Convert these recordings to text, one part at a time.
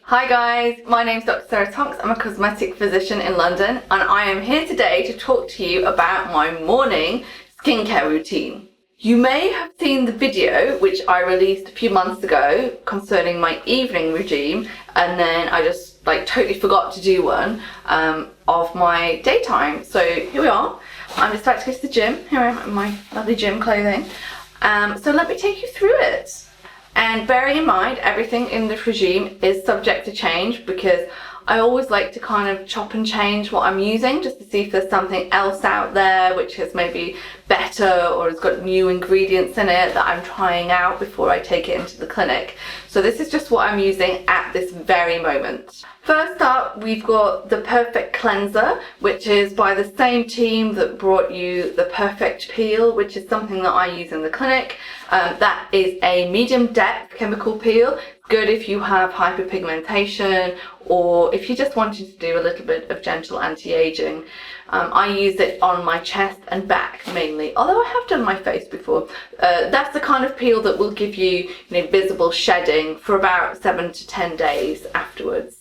Hi guys, my name's Dr Sarah Tonks. I'm a cosmetic physician in London and I am here today to talk to you about my morning skincare routine. You may have seen the video which I released a few months ago concerning my evening regime, and then I just totally forgot to do one of my daytime. So here we are. I'm just about to go to the gym. Here I am in my lovely gym clothing. So let me take you through it. And bearing in mind, everything in this regime is subject to change because I always like to kind of chop and change what I'm using just to see if there's something else out there which is maybe better or has got new ingredients in it that I'm trying out before I take it into the clinic. So this is just what I'm using at this very moment. First up, we've got the Perfect Cleanser, which is by the same team that brought you the Perfect Peel, which is something that I use in the clinic. That is a medium depth chemical peel. Good if you have hyperpigmentation or if you just wanted to do a little bit of gentle anti-aging. I use it on my chest and back mainly, although I have done my face before. That's the kind of peel that will give you, visible shedding for about 7 to 10 days afterwards.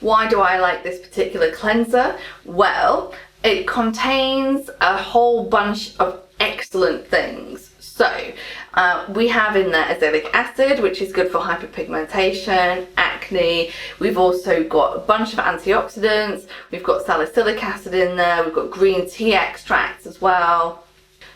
Why do I like this particular cleanser? Well, it contains a whole bunch of excellent things. So we have in there azelaic acid, which is good for hyperpigmentation, acne. We've also got a bunch of antioxidants. We've got salicylic acid in there. We've got green tea extracts as well.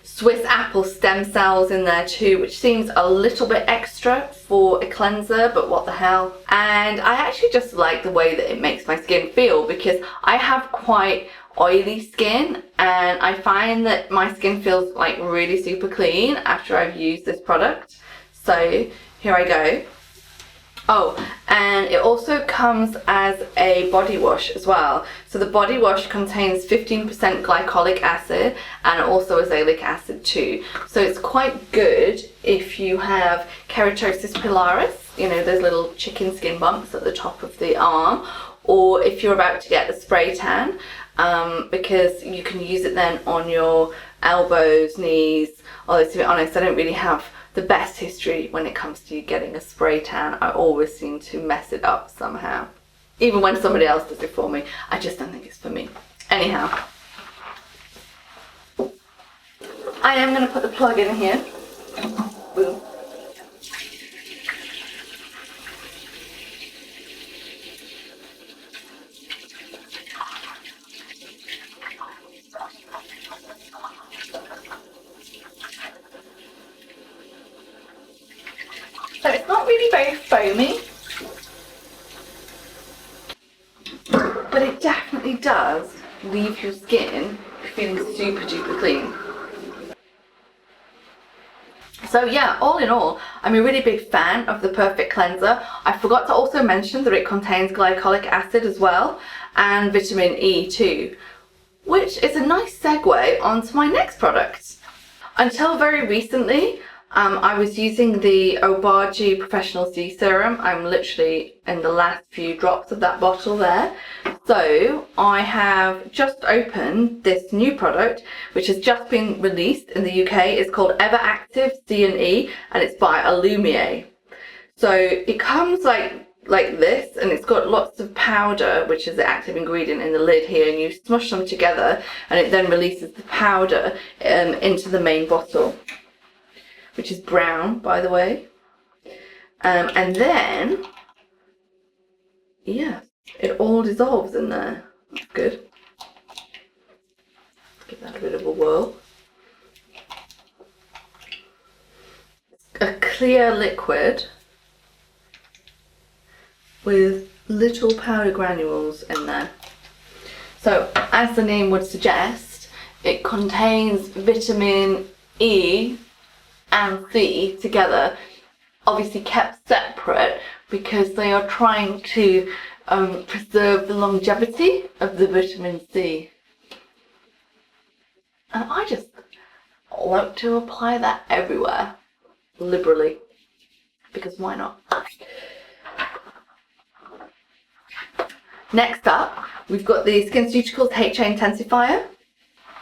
Swiss apple stem cells in there too, which seems a little bit extra for a cleanser, but what the hell. And I actually just like the way that it makes my skin feel because I have quite oily skin and I find that my skin feels really super clean after I've used this product. So here I go. Oh, and it also comes as a body wash as well. So the body wash contains 15% glycolic acid and also azelaic acid too. So it's quite good if you have keratosis pilaris, those little chicken skin bumps at the top of the arm, or if you're about to get a spray tan, because you can use it then on your elbows, knees. Although to be honest, I don't really have the best history when it comes to getting a spray tan. I always seem to mess it up somehow. Even when somebody else does it for me, I just don't think it's for me. Anyhow, I am going to put the plug in here. Boom. So it's not really very foamy, but it definitely does leave your skin feeling super duper clean. So yeah, all in all, I'm a really big fan of the Perfect Cleanser. I forgot to also mention that it contains glycolic acid as well and vitamin E too, which is a nice segue onto my next product. Until very recently, I was using the Obagi Professional C Serum. I'm literally in the last few drops of that bottle there. So I have just opened this new product, which has just been released in the UK. It's called Everactive C&E and it's by Illumier. So it comes like this, and it's got lots of powder, which is the active ingredient in the lid here, and you smush them together and it then releases the powder into the main bottle, which is brown, by the way. And then, yeah, it all dissolves in there. That's good. Give that a bit of a whirl. A clear liquid with little powder granules in there. So, as the name would suggest, it contains vitamin E and C together, obviously kept separate because they are trying to preserve the longevity of the vitamin C. And I just like to apply that everywhere, liberally, because why not? Next up, we've got the SkinCeuticals HA Intensifier.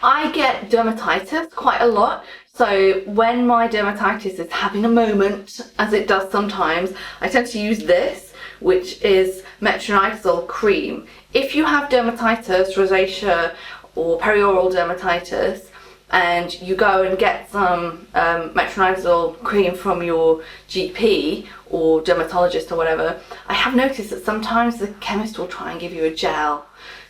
I get dermatitis quite a lot, so when my dermatitis is having a moment, as it does sometimes, I tend to use this, which is metronidazole cream. If you have dermatitis, rosacea or perioral dermatitis, and you go and get some metronidazole cream from your GP or dermatologist or whatever, I have noticed that sometimes the chemist will try and give you a gel.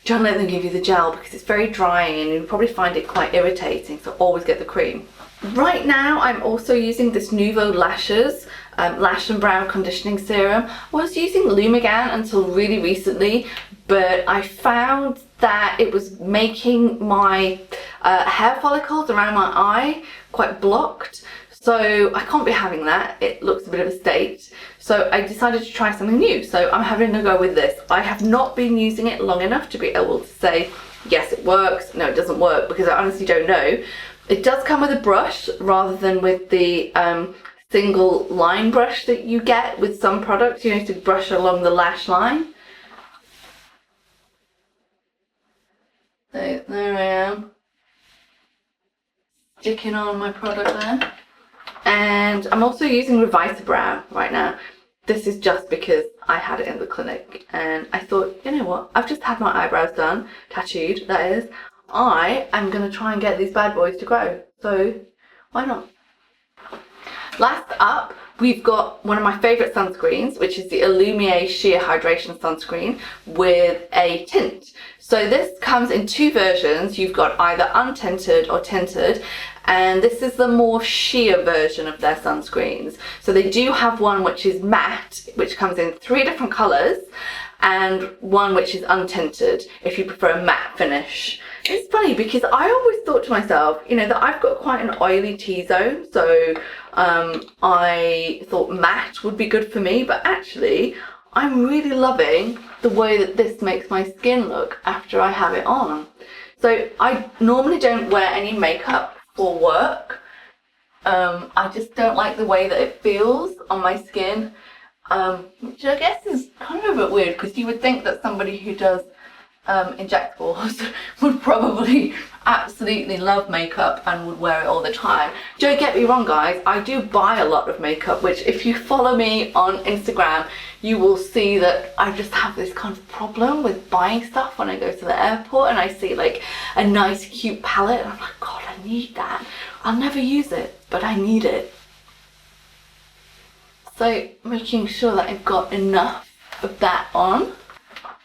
Don't let them give you the gel because it's very drying and you'll probably find it quite irritating, so always get the cream. Right now I'm also using this Nouveau Lashes Lash and Brow Conditioning Serum. I was using Lumigan until really recently, but I found that it was making my hair follicles around my eye quite blocked. So I can't be having that. It looks a bit of a state. So I decided to try something new. So I'm having a go with this. I have not been using it long enough to be able to say, yes, it works, no, it doesn't work, because I honestly don't know. It does come with a brush rather than with the single line brush that you get with some products, you know, to brush along the lash line. So there I am, sticking on my product there. And I'm also using Revita Brow right now. This is just because I had it in the clinic and I thought, you know what, I've just had my eyebrows done, tattooed that is. I am going to try and get these bad boys to grow, so why not? Last up, we've got one of my favourite sunscreens, which is the Illumier Sheer Hydration Sunscreen with a tint. So this comes in two versions. You've got either untinted or tinted, and this is the more sheer version of their sunscreens. So they do have one which is matte, which comes in 3 different colours, and one which is untinted if you prefer a matte finish. It's funny because I always thought to myself, you know, that I've got quite an oily T-zone, so I thought matte would be good for me, but actually I'm really loving the way that this makes my skin look after I have it on. So I normally don't wear any makeup for work. I just don't like the way that it feels on my skin, which I guess is kind of a bit weird because you would think that somebody who does injectables would probably absolutely love makeup and would wear it all the time. Don't get me wrong guys, I do buy a lot of makeup, which if you follow me on Instagram you will see that I just have this kind of problem with buying stuff when I go to the airport and I see like a nice cute palette and I'm like, God, I need that. I'll never use it, but I need it. So making sure that I've got enough of that on.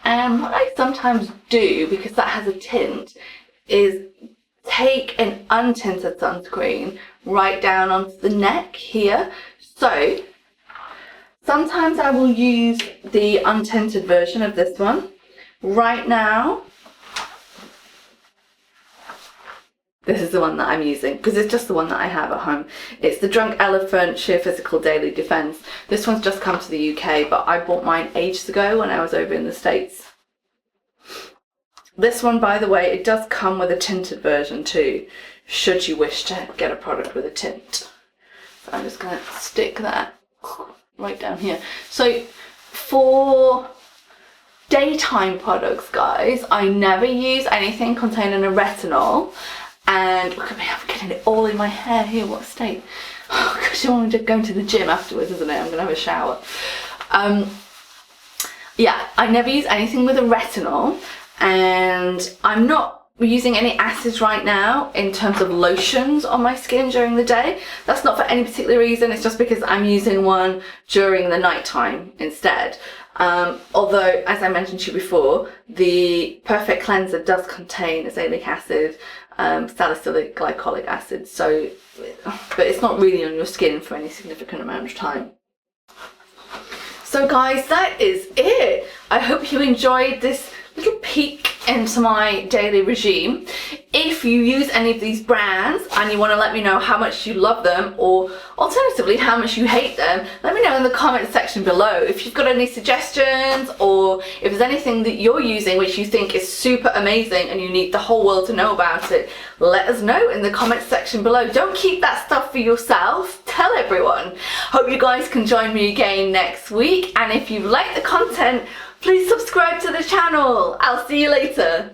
And what I sometimes do, because that has a tint, is take an untinted sunscreen right down onto the neck here. So sometimes I will use the untinted version of this one. Right now, this is the one that I'm using because it's just the one that I have at home. It's the Drunk Elephant Sheer Physical Daily Defense. This one's just come to the UK, but I bought mine ages ago when I was over in the States. This one, by the way, it does come with a tinted version too, should you wish to get a product with a tint. So I'm just going to stick that right down here. So for daytime products, guys, I never use anything containing a retinol. And look at me, I'm getting it all in my hair here, what a state. Oh gosh, I'm going to the gym afterwards, isn't it? I'm going to have a shower. Yeah, I never use anything with a retinol, and I'm not using any acids right now in terms of lotions on my skin during the day. That's not for any particular reason, it's just because I'm using one during the night time instead. Although, as I mentioned to you before, the Perfect Cleanser does contain azelaic acid, salicylic glycolic acid, so, but it's not really on your skin for any significant amount of time. So guys, that is it. I hope you enjoyed this little peek into my daily regime. If you use any of these brands and you want to let me know how much you love them, or alternatively how much you hate them, let me know in the comment section below. If you've got any suggestions, or if there's anything that you're using which you think is super amazing and you need the whole world to know about it, let us know in the comment section below. Don't keep that stuff for yourself, tell everyone. Hope you guys can join me again next week, and if you like the content, please subscribe to the channel. I'll see you later.